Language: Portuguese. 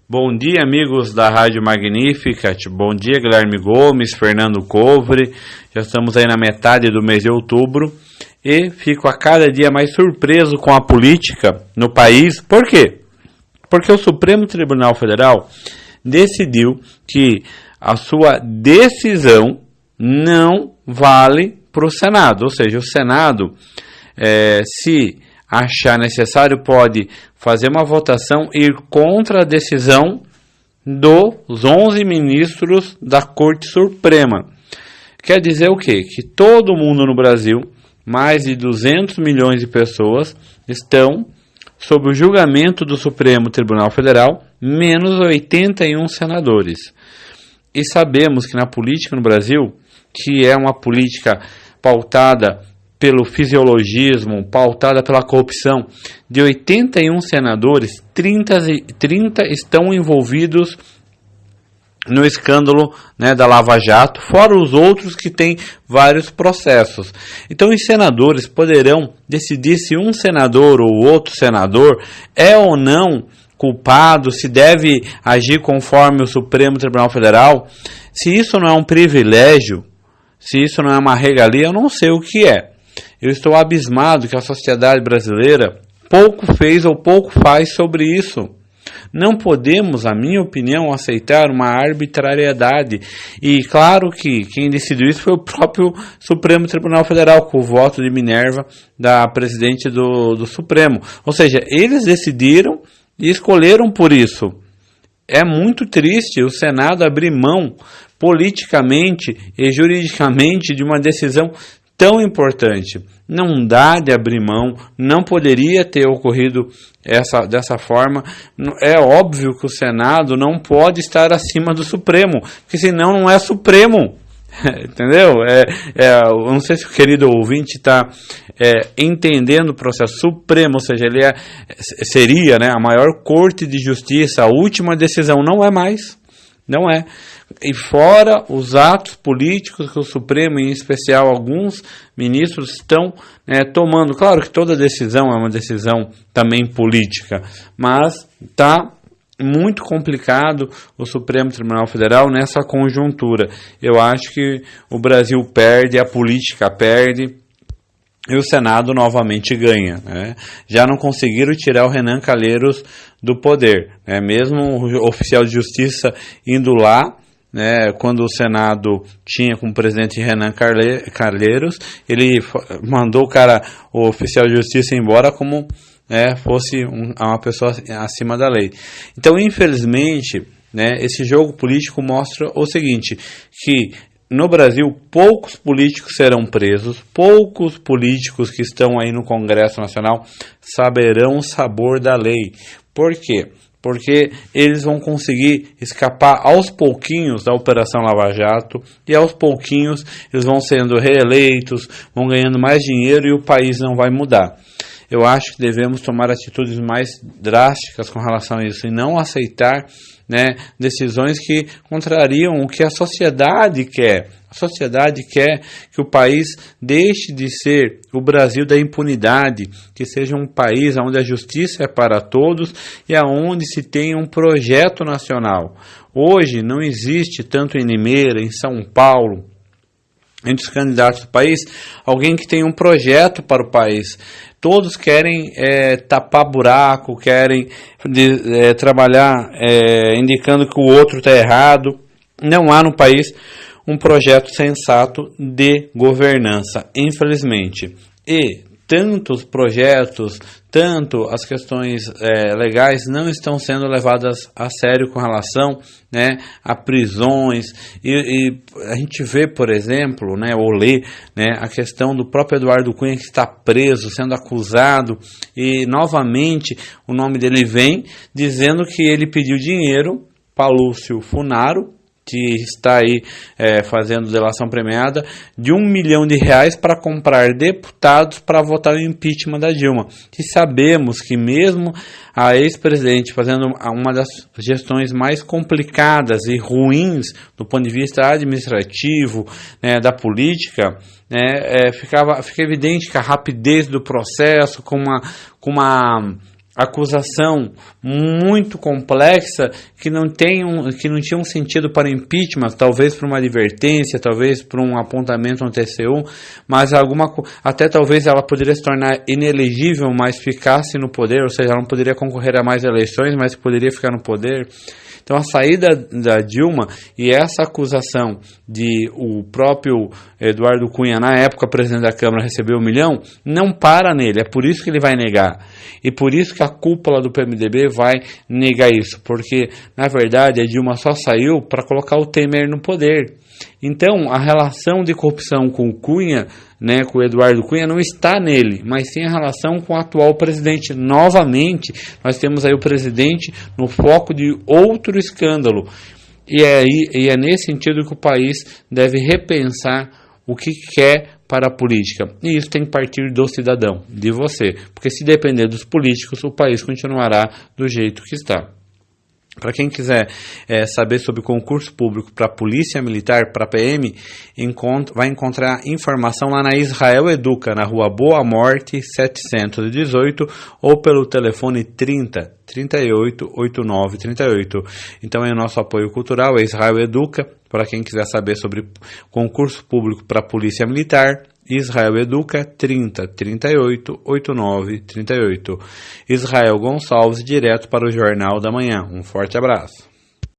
Bom dia, amigos da Rádio Magnificat. Bom dia, Guilherme Gomes, Fernando Covre. Já estamos aí na metade do mês de outubro e fico a cada dia mais surpreso com a política no país. Por quê? Porque o Supremo Tribunal Federal decidiu que a sua decisão não vale para o Senado. Ou seja, o Senado, se achar necessário, pode fazer uma votação e ir contra a decisão dos 11 ministros da Corte Suprema. Quer dizer o quê? Que todo mundo no Brasil, mais de 200 milhões de pessoas, estão sob o julgamento do Supremo Tribunal Federal, menos 81 senadores. E sabemos que na política no Brasil, que é uma política pautada pelo fisiologismo, pautada pela corrupção, de 81 senadores, 30 estão envolvidos no escândalo, da Lava Jato, fora os outros que têm vários processos. Então, os senadores poderão decidir se um senador ou outro senador é ou não culpado, se deve agir conforme o Supremo Tribunal Federal. Se isso não é um privilégio, se isso não é uma regalia, eu não sei o que é. Eu estou abismado que a sociedade brasileira pouco fez ou pouco faz sobre isso. Não podemos, na minha opinião, aceitar uma arbitrariedade. E claro que quem decidiu isso foi o próprio Supremo Tribunal Federal, com o voto de Minerva da presidente do Supremo. Ou seja, eles decidiram e escolheram por isso. É muito triste o Senado abrir mão politicamente e juridicamente de uma decisão tão importante. Não dá de abrir mão, não poderia ter ocorrido dessa forma. É óbvio que o Senado não pode estar acima do Supremo, porque senão não é Supremo. Entendeu? Eu não sei se o querido ouvinte está entendendo o processo. Supremo, ou seja, ele seria a maior corte de justiça, a última decisão, não é mais. Não é. E fora os atos políticos que o Supremo, em especial alguns ministros, estão tomando. Claro que toda decisão é uma decisão também política, mas está muito complicado o Supremo Tribunal Federal nessa conjuntura. Eu acho que o Brasil perde, a política perde, e o Senado novamente ganha. Já não conseguiram tirar o Renan Calheiros do poder. Mesmo o oficial de justiça indo lá, quando o Senado tinha como presidente Renan Calheiros, ele mandou o oficial de justiça embora como fosse uma pessoa acima da lei. Então, infelizmente, esse jogo político mostra o seguinte, que no Brasil, poucos políticos serão presos, poucos políticos que estão aí no Congresso Nacional saberão o sabor da lei. Por quê? Porque eles vão conseguir escapar aos pouquinhos da Operação Lava Jato e aos pouquinhos eles vão sendo reeleitos, vão ganhando mais dinheiro e o país não vai mudar. Eu acho que devemos tomar atitudes mais drásticas com relação a isso e não aceitar decisões que contrariam o que a sociedade quer. A sociedade quer que o país deixe de ser o Brasil da impunidade, que seja um país onde a justiça é para todos e onde se tenha um projeto nacional. Hoje não existe, tanto em Limeira, em São Paulo, entre os candidatos do país, alguém que tenha um projeto para o país. Todos querem tapar buraco, querem trabalhar indicando que o outro está errado. Não há no país um projeto sensato de governança, infelizmente. E tantos projetos, tanto as questões legais não estão sendo levadas a sério com relação a prisões. E a gente vê, por exemplo, ou lê a questão do próprio Eduardo Cunha, que está preso, sendo acusado, e novamente o nome dele vem dizendo que ele pediu dinheiro para Lúcio Funaro, que está aí fazendo delação premiada, de R$1 milhão para comprar deputados para votar o impeachment da Dilma. E sabemos que mesmo a ex-presidente fazendo uma das gestões mais complicadas e ruins do ponto de vista administrativo, da política, fica evidente que a rapidez do processo, com uma acusação muito complexa que não tinha um sentido para impeachment, talvez para uma advertência, talvez para um apontamento no TCU, mas até talvez ela poderia se tornar inelegível, mas ficasse no poder, ou seja, ela não poderia concorrer a mais eleições, mas poderia ficar no poder. Então a saída da Dilma e essa acusação de o próprio Eduardo Cunha, na época presidente da Câmara, recebeu 1 milhão, não para nele, é por isso que ele vai negar. E por isso que a cúpula do PMDB vai negar isso, porque na verdade a Dilma só saiu para colocar o Temer no poder. Então a relação de corrupção com o Cunha, com o Eduardo Cunha, não está nele, mas sim a relação com o atual presidente. Novamente, nós temos aí o presidente no foco de outro escândalo. E é nesse sentido que o país deve repensar o que quer para a política. E isso tem que partir do cidadão, de você. Porque se depender dos políticos, o país continuará do jeito que está. Para quem quiser saber sobre concurso público para Polícia Militar, para PM, vai encontrar informação lá na Israel Educa, na rua Boa Morte 718, ou pelo telefone 30 38 89 38. Então é o nosso apoio cultural, é Israel Educa, para quem quiser saber sobre concurso público para Polícia Militar. Israel Educa 30 38 89 38. Israel Gonçalves, direto para o Jornal da Manhã. Um forte abraço.